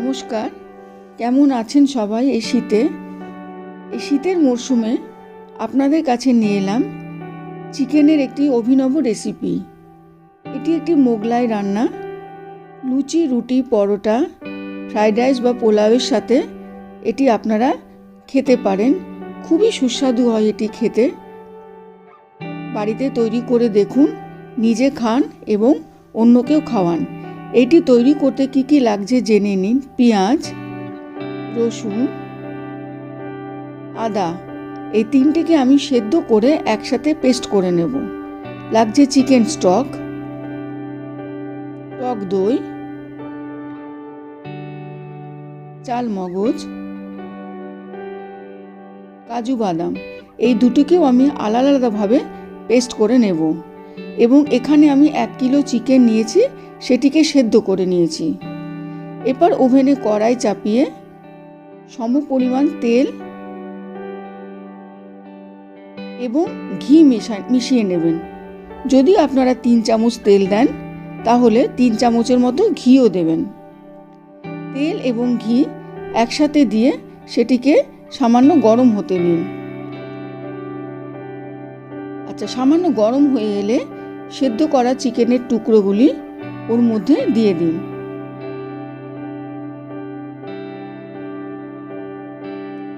নমস্কার, কেমন আছেন সবাই? এই শীতের মরশুমে আপনাদের কাছে নিয়ে এলাম চিকেনের একটি অভিনব রেসিপি। এটি একটি মোগলাই রান্না। লুচি, রুটি, পরোটা, ফ্রাইড রাইস বা পোলাওয়ের সাথে এটি আপনারা খেতে পারেন। খুবই সুস্বাদু হয় এটি খেতে। বাড়িতে তৈরি করে দেখুন, নিজে খান এবং অন্যকেও খাওয়ান। এটি তৈরি করতে কি কি লাগছে জেনে নিন। পেঁয়াজ, রসুন, আদা, এই তিনটেকে আমি সেদ্ধ করে একসাথে পেস্ট করে নেব। লাগছে চিকেন স্টক, টক দই, চাল মগজ, কাজু বাদাম। এই দুটোকেও আমি আলাদা আলাদাভাবে পেস্ট করে নেব। এবং এখানে আমি 1 কিলো চিকেন নিয়েছি, সেটিকে সেদ্ধ করে নিয়েছি। এরপর ওভেনে কড়াই চাপিয়ে সম পরিমাণ তেল এবং ঘি মিশিয়ে নেবেন। যদি আপনারা 3 চামচ তেল দেন তাহলে 3 চামচের মতো ঘিও দেবেন। তেল এবং ঘি একসাথে দিয়ে সেটিকে সামান্য গরম হতে দিন। সামান্য গরম হয়ে এলে সেদ্ধ করা চিকেনের টুকরোগুলি ওর মধ্যে দিয়ে দিন।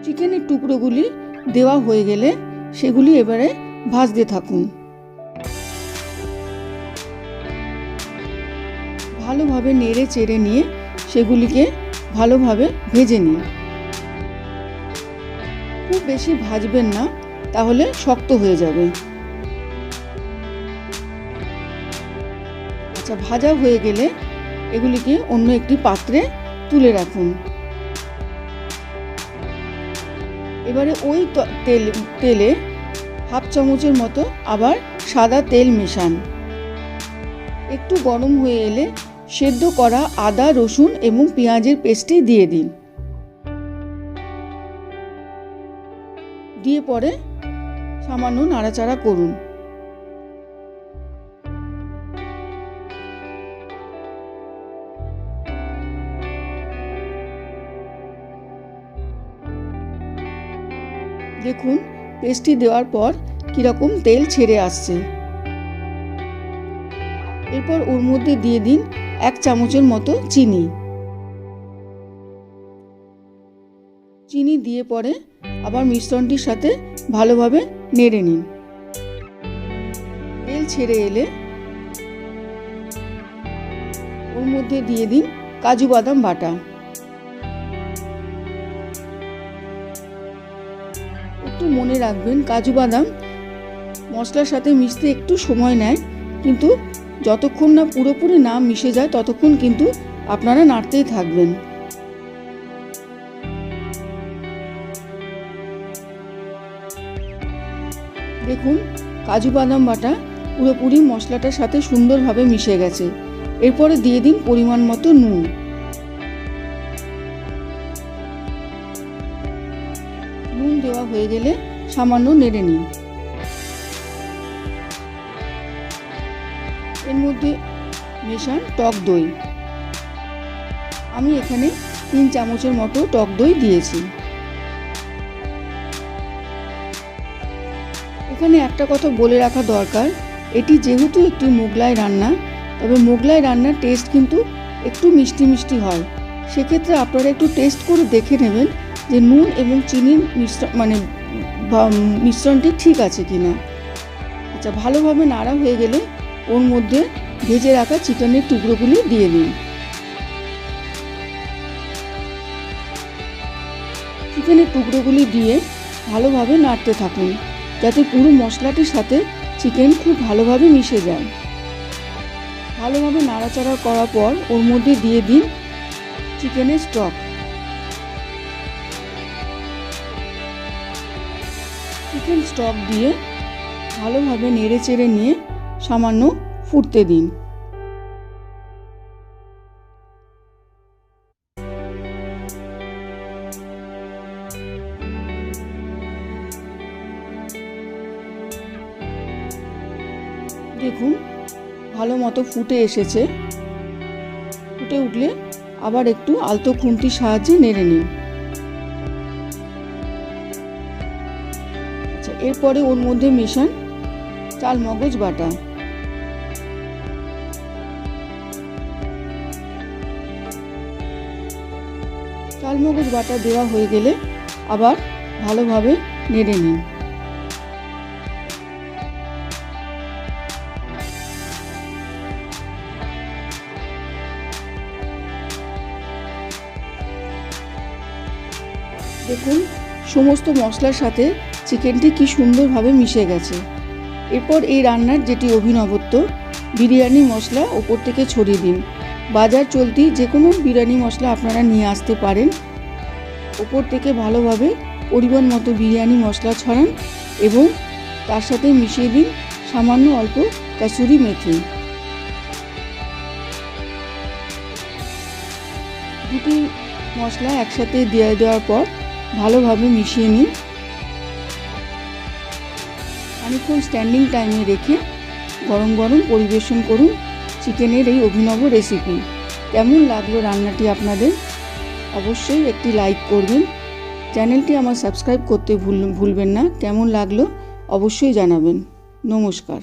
চিকেনের টুকরোগুলি দেওয়া হয়ে গেলে সেগুলি এবারে ভাজতে থাকুন। ভালোভাবে নেড়ে চেড়ে নিয়ে সেগুলিকে ভালোভাবে ভেজে নিন। খুব বেশি ভাজবেন না, তাহলে শক্ত হয়ে যাবে। ভাজা হয়ে গেলে এগুলিকে অন্য একটি পাত্রে তুলে রাখুন। এবারে ওই তেলে 1/2 চামচের মতো আবার সাদা তেল মেশান। একটু গরম হয়ে এলে সেদ্ধ করা আদা, রসুন এবং পেঁয়াজের পেস্টটি দিয়ে দিন। দিয়ে পরে সামান্য নাড়াচাড়া করুন। দেখুন পেস্টটি দেওয়ার পর কীরকম তেল ছেড়ে আসছে। এরপর ওর মধ্যে দিয়ে দিন 1 চামচের মতো চিনি দিয়ে পরে আবার মিশ্রণটির সাথে ভালোভাবে নেড়ে নিন। তেল ছেড়ে এলে ওর মধ্যে দিয়ে দিন কাজু বাদাম বাটা। একটু মনে রাখবেন, কাজু বাদাম মশলার সাথে মিশতে একটু সময় নেয়, কিন্তু যতক্ষণ না পুরোপুরি না মিশে যায় ততক্ষণ কিন্তু আপনারা নাড়তেই থাকবেন। দেখুন কাজু বাদাম বাটা পুরোপুরি মশলাটার সাথে সুন্দরভাবে মিশে গেছে। এরপরে দিয়ে দিন পরিমাণ মতো নুন। নুন দেওয়া হয়ে গেলে সামান্য নেড়ে নিন। এর মধ্যে মেশান টক দই। আমি এখানে 3 চামচের মতো টক দই দিয়েছি। এখানে একটা কথা বলে রাখা দরকার, এটি যেহেতু একটি মোগলাই রান্না, তবে মোগলাই রান্নার টেস্ট কিন্তু একটু মিষ্টি মিষ্টি হয়। সেক্ষেত্রে আপনারা একটু টেস্ট করে দেখে নেবেন যে নুন এবং চিনির মিশ্রণটি ঠিক আছে কিনা। ভালোভাবে নাড়া হয়ে গেলে ওর মধ্যে ভেজে রাখা চিকেনের টুকরোগুলি দিয়ে দিন। চিকেনের টুকরোগুলি দিয়ে ভালোভাবে নাড়তে থাকুন, যাতে পুরো মশলাটির সাথে চিকেন খুব ভালোভাবে মিশে যায়। ভালোভাবে নাড়াচাড়া করার পর ওর মধ্যে দিয়ে দিন চিকেনের স্টক। চিকেন স্টক দিয়ে ভালোভাবে নেড়ে চেড়ে নিয়ে সামান্য ফুটতে দিন। দেখুন ভালো মতো ফুটে এসেছে। ফুটে উঠলে আবার একটু আলতো খুন্তির সাহায্যে নেড়ে নিন। আচ্ছা, এরপরে ওর মধ্যে মেশান চাল মগজ বাটা। চাল মগজ বাটা দেওয়া হয়ে গেলে আবার ভালোভাবে নেড়ে নিন। দেখুন সমস্ত মশলার সাথে চিকেনটি কি সুন্দরভাবে মিশে গেছে। এরপর এই রান্নার যেটি অভিনবত্ব, বিরিয়ানি মশলা ওপর থেকে ছড়িয়ে দিন। বাজার চলতি যে কোনো বিরিয়ানি মশলা আপনারা নিয়ে আসতে পারেন। ওপর থেকে ভালোভাবে পরিমাণ মতো বিরিয়ানি মশলা ছড়ান এবং তার সাথে মিশিয়ে দিন সামান্য অল্প কাসুরি মেথি। দুটি মশলা একসাথে দিয়ে দেওয়ার পর ভালোভাবে মিশিয়ে নিন। খানিকক্ষণ স্ট্যান্ডিং টাইমে রেখে গরম গরম পরিবেশন করুন চিকেনের এই অভিনব রেসিপি। কেমন লাগলো রান্নাটি আপনাদের? অবশ্যই একটি লাইক করবেন। চ্যানেলটি আমার সাবস্ক্রাইব করতে ভুলবেন না। কেমন লাগলো অবশ্যই জানাবেন। নমস্কার।